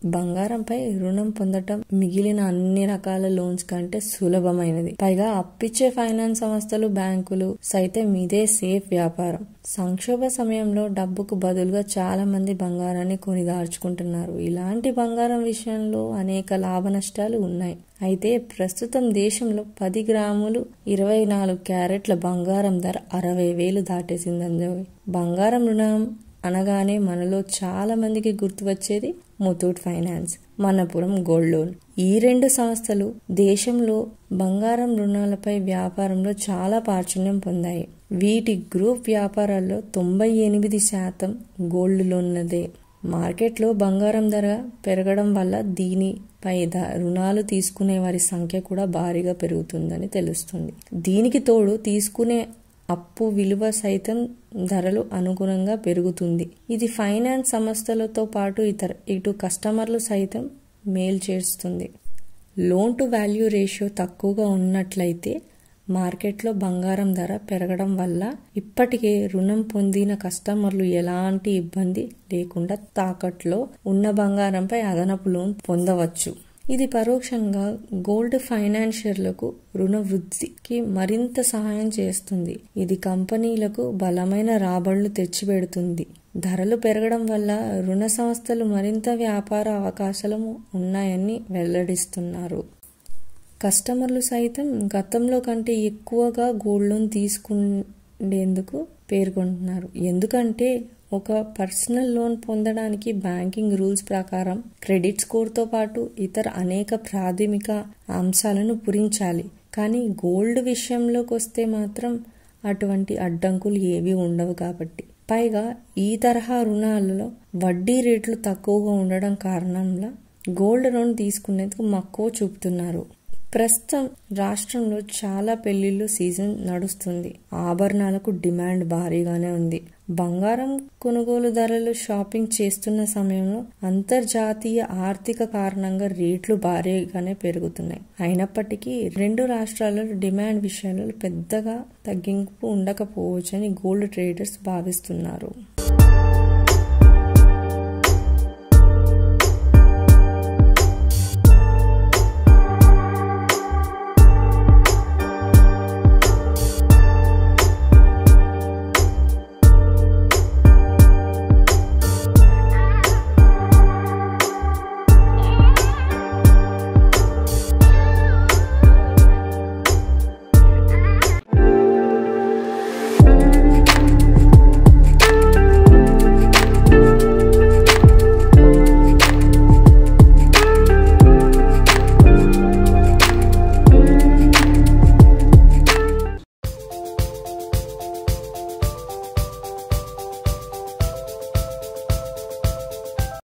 బంగారంపై రుణం పొందటం మిగిలిన అన్ని రకాల లోన్స్ కంటే సులభమైనది. పైగా అప్పిచ్చే ఫైనాన్స్ సంస్థలు, బ్యాంకులు సైతం ఇదే సేఫ్ వ్యాపారం. సంక్షోభ సమయంలో డబ్బుకు బదులుగా చాలా మంది బంగారాన్ని కొని దాచుకుంటున్నారు. ఇలాంటి బంగారం విషయంలో అనేక లాభ నష్టాలు ఉన్నాయి. అయితే ప్రస్తుతం దేశంలో 10 గ్రాములు 24 క్యారెట్ల బంగారం ధర 60,000 దాటేసిందండి. బంగారం రుణం అనగానే మనలో చాలా మందికి గుర్తు వచ్చేది Muthoot finance, Manappuram gold loan. ఈ 2 సంస్థలు దేశంలో బంగారం రుణాలపై వ్యాపారంలో చాలా ప్రాచుర్యం పొందాయి. వీటి గ్రూప్ వ్యాపారాల్లో 98% గోల్డ్ లోన్లదే. మార్కెట్లో బంగారం ధర పెరగడం వల్ల దీనిపై రుణాలు తీసుకునే వారి సంఖ్య కూడా భారీగా పెరుగుతుందని తెలుస్తుంది. దీనికి తోడు తీసుకునే అప్పు విలువ సైతం ధరలు అనుగుణంగా పెరుగుతుంది. ఇది ఫైనాన్స్ సంస్థలతో పాటు ఇటు కస్టమర్లు సైతం మేలు చేస్తుంది. లోన్ టు వాల్యూ రేషియో తక్కువగా ఉన్నట్లయితే మార్కెట్లో బంగారం ధర పెరగడం వల్ల ఇప్పటికే రుణం పొందిన కస్టమర్లు ఎలాంటి ఇబ్బంది లేకుండా తాకట్లో ఉన్న బంగారంపై అదనపు లోన్ పొందవచ్చు. ఇది పరోక్షంగా గోల్డ్ ఫైనాన్షియర్లకు రుణ వృద్ధికి మరింత సహాయం చేస్తుంది. ఇది కంపెనీలకు బలమైన రాబడులు తెచ్చిపెడుతుంది. ధరలు పెరగడం వల్ల రుణ సంస్థలు మరింత వ్యాపార అవకాశాలు ఉన్నాయని వెల్లడిస్తున్నారు. కస్టమర్లు సైతం గతంలో కంటే ఎక్కువగా గోల్డ్ లోన్ తీసుకునేందుకు పేర్కొంటున్నారు. ఎందుకంటే ఒక పర్సనల్ లోన్ పొందడానికి బ్యాంకింగ్ రూల్స్ ప్రకారం క్రెడిట్ స్కోర్తో పాటు ఇతర అనేక ప్రాథమిక అంశాలను పూరించాలి. కానీ గోల్డ్ విషయంలోకి వస్తే మాత్రం అటువంటి అడ్డంకులు ఏవీ ఉండవు కాబట్టి. పైగా ఈ తరహా రుణాలలో వడ్డీ రేట్లు తక్కువగా ఉండడం కారణంగా గోల్డ్ లోన్ తీసుకునేందుకు మక్కువ చూపుతున్నారు. ప్రస్తుతం రాష్ట్రంలో చాలా పెళ్లిళ్ళు సీజన్ నడుస్తుంది. ఆభరణాలకు డిమాండ్ భారీగానే ఉంది. బంగారం కొనుగోలుదారులు షాపింగ్ చేస్తున్న సమయంలో అంతర్జాతీయ ఆర్థిక కారణంగా రేట్లు భారీగానే పెరుగుతున్నాయి. అయినప్పటికీ 2 రాష్ట్రాలలో డిమాండ్ విషయంలో పెద్దగా తగ్గింపు ఉండకపోవచ్చని గోల్డ్ ట్రేడర్స్ భావిస్తున్నారు.